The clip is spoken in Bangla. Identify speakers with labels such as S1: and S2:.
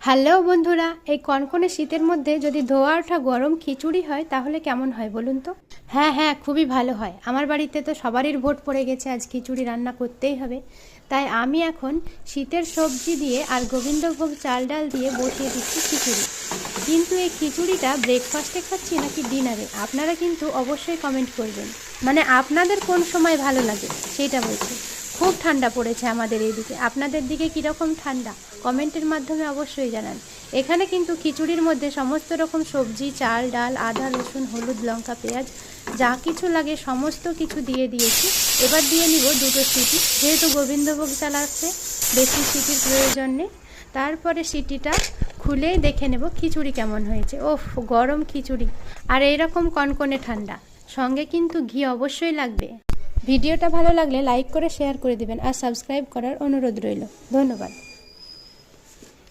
S1: হ্যালো বন্ধুরা, এই কনকনে শীতের মধ্যে যদি ধোয়া ওঠা গরম খিচুড়ি হয় তাহলে কেমন হয় বলুন তো। হ্যাঁ, খুবই ভালো হয়। আমার বাড়িতে তো সবারই ভোট পড়ে গেছে আজ খিচুড়ি রান্না করতেই হবে। তাই আমি এখন শীতের সবজি দিয়ে আর গোবিন্দভোগ চাল ডাল দিয়ে বসিয়ে দিচ্ছি খিচুড়ি। কিন্তু এই খিচুড়িটা ব্রেকফাস্টে খাচ্ছি নাকি ডিনারে, আপনারা কিন্তু অবশ্যই কমেন্ট করবেন। মানে আপনাদের কোন সময় ভালো লাগে সেটা বলছি। খুব ঠান্ডা পড়েছে আমাদের এইদিকে। আপনাদের দিকে কীরকম ঠান্ডা কমেন্টের মাধ্যমে অবশ্যই জানান। এখানে কিন্তু খিচুড়ির মধ্যে সমস্ত রকম সবজি, চাল ডাল, আদা রসুন, হলুদ, লঙ্কা, পেঁয়াজ যা কিছু লাগে সমস্ত কিছু দিয়ে দিয়েছি। এবার দিয়ে নিব দুটো সিটি, যেহেতু গোবিন্দভোগ চাল আসছে বেশি সিটির প্রয়োজন নেই। তারপরে সিটিটা খুলে দেখে নেব খিচুড়ি কেমন হয়েছে। ওফ, গরম খিচুড়ি আর এইরকম কনকনে ঠান্ডা, সঙ্গে কিন্তু ঘি অবশ্যই লাগবে। ভিডিওটা ভালো লাগলে লাইক করে শেয়ার করে দিবেন আর সাবস্ক্রাইব করার অনুরোধ রইল। ধন্যবাদ।